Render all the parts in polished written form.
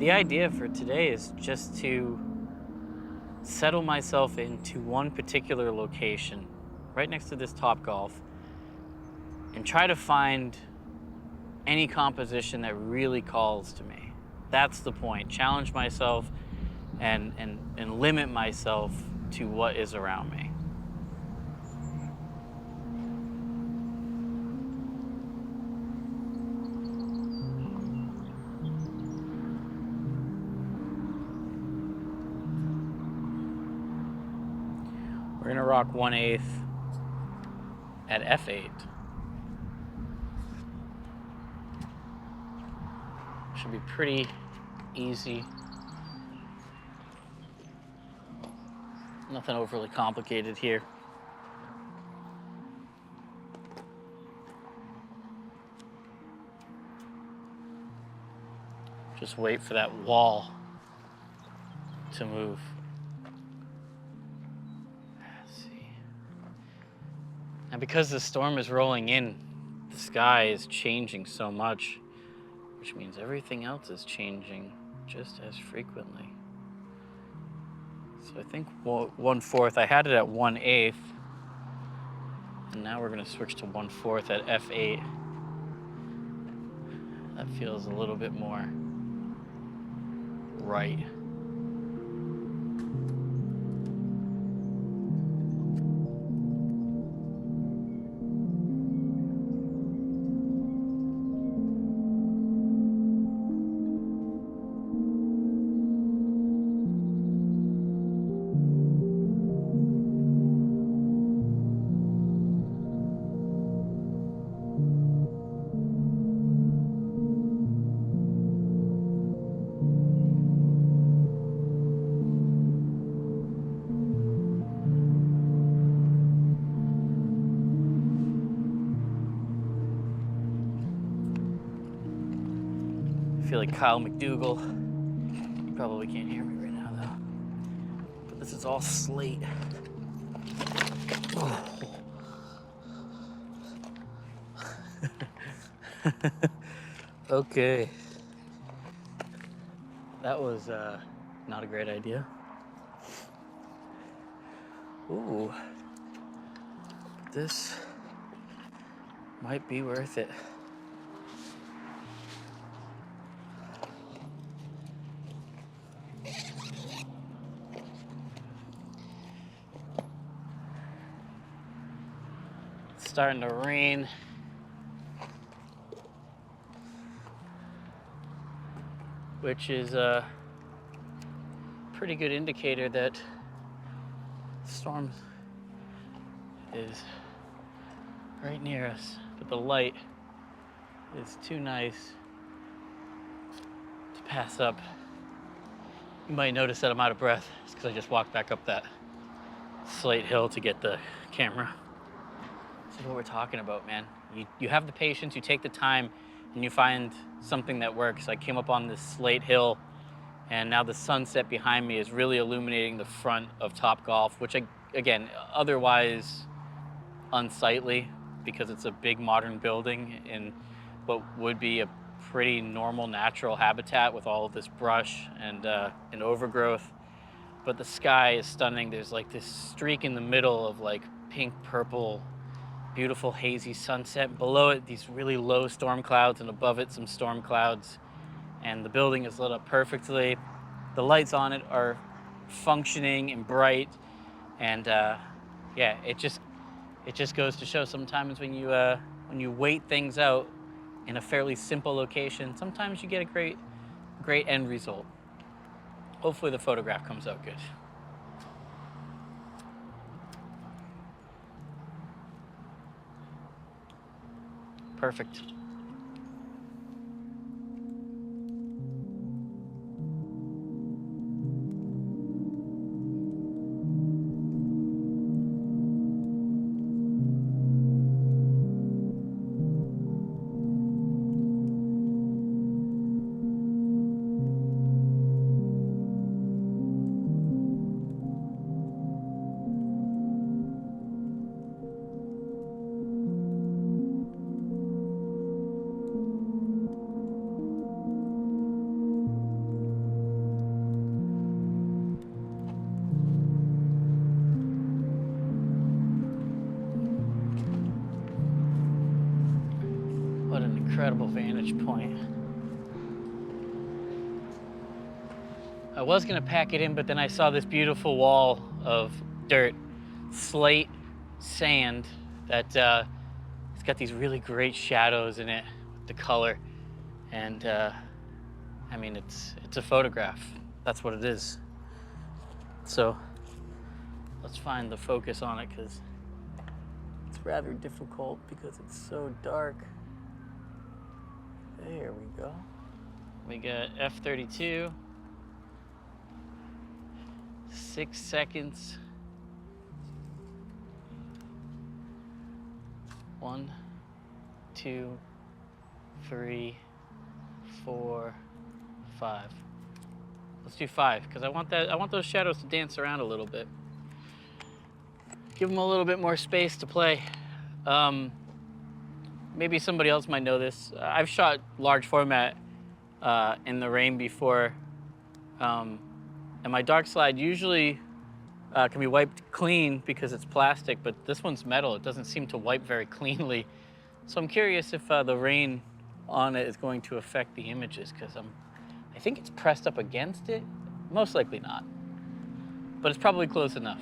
The idea for today is just to settle myself into one particular location right next to this Top Golf and try to find any composition that really calls to me. That's the point. Challenge myself and limit myself to what is around me. We're gonna rock 1/8 at F8. Should be pretty easy. Nothing overly complicated here. Just wait for that wall to move. Let's see. And because the storm is rolling in, the sky is changing so much, which means everything else is changing just as frequently. So I think 1/4, I had it at 1/8, and now we're gonna switch to 1/4 at F8. That feels a little bit more right. I feel like Kyle McDougal. You probably can't hear me right now though. But this is all slate. Okay. That was not a great idea. Ooh. This might be worth it. It's starting to rain. Which is a pretty good indicator that the storm is right near us, but the light is too nice to pass up. You might notice that I'm out of breath. It's because I just walked back up that slate hill to get the camera. This is what we're talking about, man. You have the patience, you take the time, and you find something that works. I came up on this slate hill, and now the sunset behind me is really illuminating the front of Top Golf, which, again, otherwise unsightly because it's a big modern building in what would be a pretty normal natural habitat with all of this brush and overgrowth. But the sky is stunning. There's like this streak in the middle of like pink, purple, beautiful hazy sunset. Below it, these really low storm clouds, and above it, some storm clouds. And the building is lit up perfectly. The lights on it are functioning and bright. And yeah, it just goes to show sometimes when you wait things out in a fairly simple location, sometimes you get a great end result. Hopefully the photograph comes out good. Perfect. incredible vantage point. I was gonna pack it in, but then I saw this beautiful wall of dirt, slate, sand that it's got these really great shadows in it with the color. And I mean, it's a photograph. That's what it is. So let's find the focus on it, because it's rather difficult because it's so dark. There we go. We got F32. 6 seconds. 1, 2, 3, 4, 5. Let's do 5, because I want those shadows to dance around a little bit. Give them a little bit more space to play. Maybe somebody else might know this. I've shot large format in the rain before, and my dark slide usually can be wiped clean because it's plastic, but this one's metal. It doesn't seem to wipe very cleanly. So I'm curious if the rain on it is going to affect the images, because I think it's pressed up against it. Most likely not, but it's probably close enough.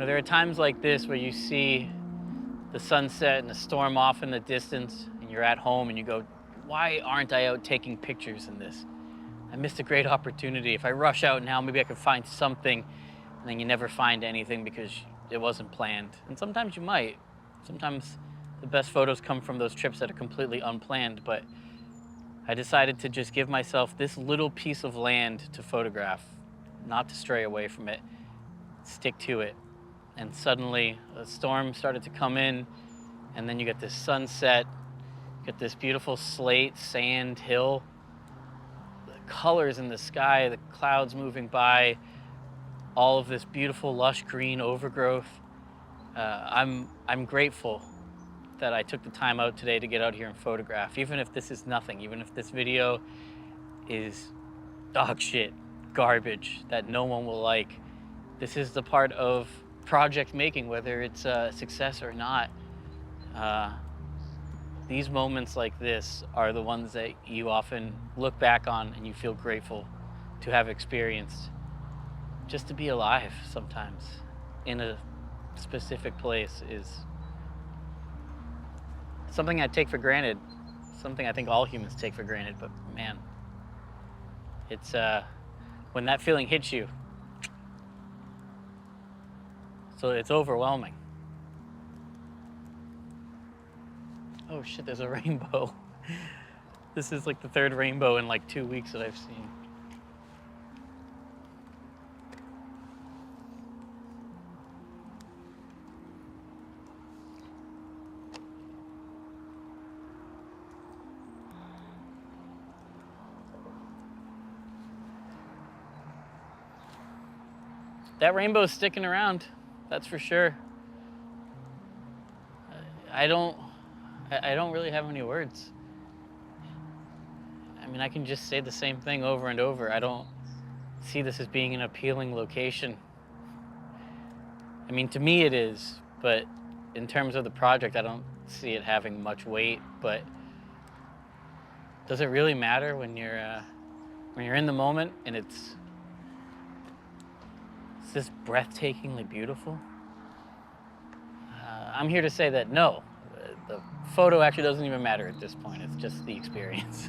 There are times like this where you see the sunset and the storm off in the distance, and you're at home and you go, why aren't I out taking pictures in this? I missed a great opportunity. If I rush out now, maybe I could find something. And then you never find anything because it wasn't planned. And sometimes you might. Sometimes the best photos come from those trips that are completely unplanned, but I decided to just give myself this little piece of land to photograph, not to stray away from it, stick to it. And suddenly a storm started to come in, and then you get this sunset, you get this beautiful slate, sand, hill, the colors in the sky, the clouds moving by, all of this beautiful lush green overgrowth. I'm grateful that I took the time out today to get out here and photograph, even if this is nothing, even if this video is dog shit, garbage that no one will like. This is the part of project making, whether it's a success or not. These moments like this are the ones that you often look back on and you feel grateful to have experienced. Just to be alive sometimes in a specific place is something I take for granted, something I think all humans take for granted, but man, it's when that feeling hits you, so it's overwhelming. Oh shit, there's a rainbow. This is like the third rainbow in like 2 weeks that I've seen. That rainbow's sticking around, that's for sure. I don't really have any words. I mean, I can just say the same thing over and over. I don't see this as being an appealing location. I mean, to me it is, but in terms of the project, I don't see it having much weight. But does it really matter when you're in the moment and it's this breathtakingly beautiful? I'm here to say that no, the photo actually doesn't even matter at this point. It's just the experience.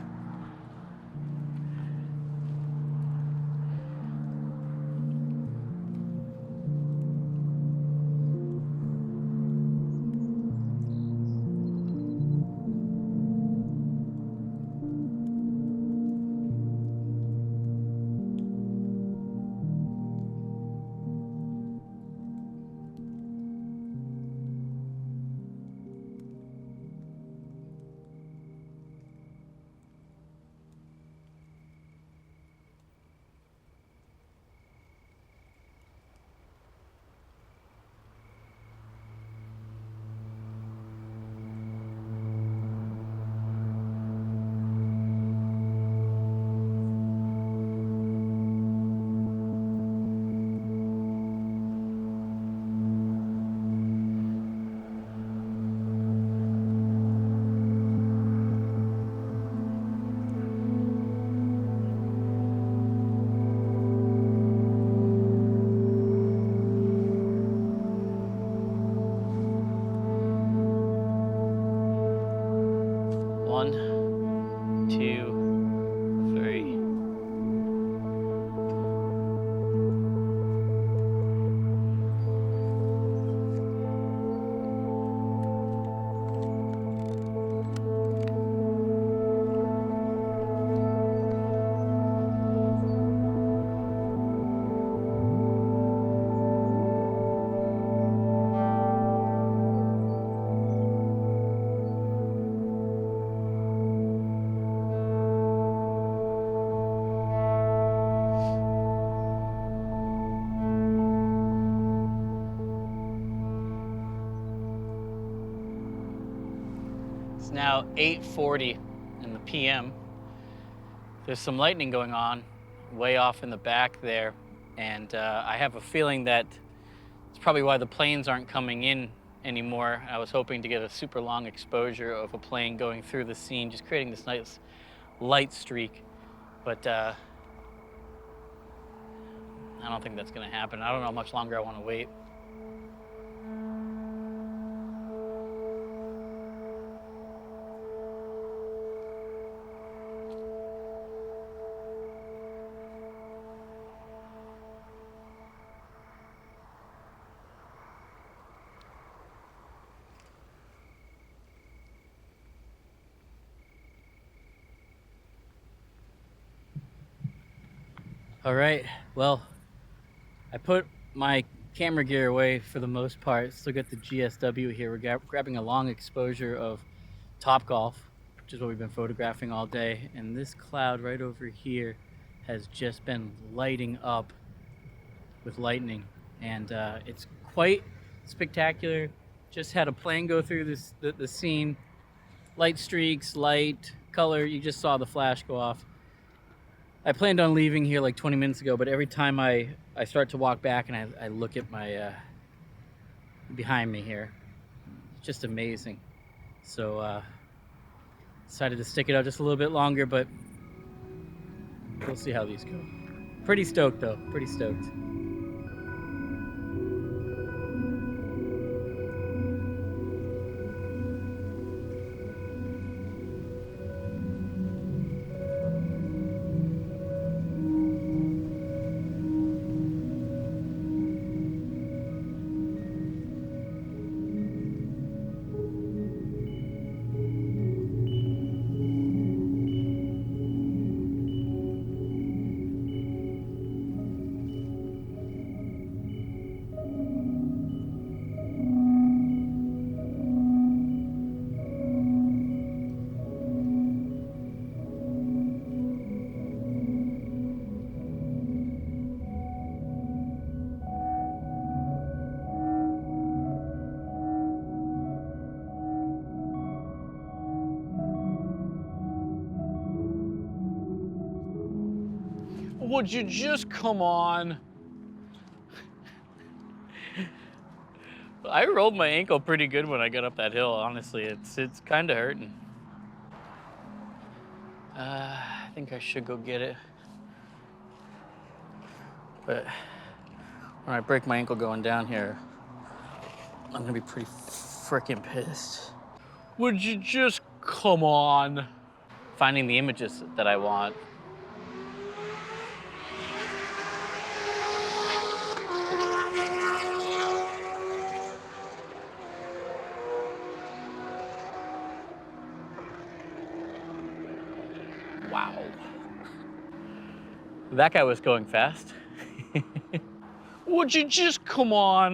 It's now 8:40 in the PM. There's some lightning going on way off in the back there, and I have a feeling that it's probably why the planes aren't coming in anymore. I was hoping to get a super long exposure of a plane going through the scene, just creating this nice light streak, but I don't think that's gonna happen. I don't know how much longer I want to wait. All right, well, I put my camera gear away for the most part. Still got the GSW here. We're grabbing a long exposure of Topgolf, which is what we've been photographing all day. And this cloud right over here has just been lighting up with lightning. And it's quite spectacular. Just had a plane go through the scene. Light streaks, light, color. You just saw the flash go off. I planned on leaving here like 20 minutes ago, but every time I start to walk back and I look at my behind me here, it's just amazing. So decided to stick it out just a little bit longer, but we'll see how these go. Pretty stoked though, pretty stoked. Would you just come on? I rolled my ankle pretty good when I got up that hill, honestly. It's kind of hurting. I think I should go get it. But when I break my ankle going down here, I'm gonna be pretty freaking pissed. Would you just come on? Finding the images that I want. Wow. That guy was going fast. Would you just come on?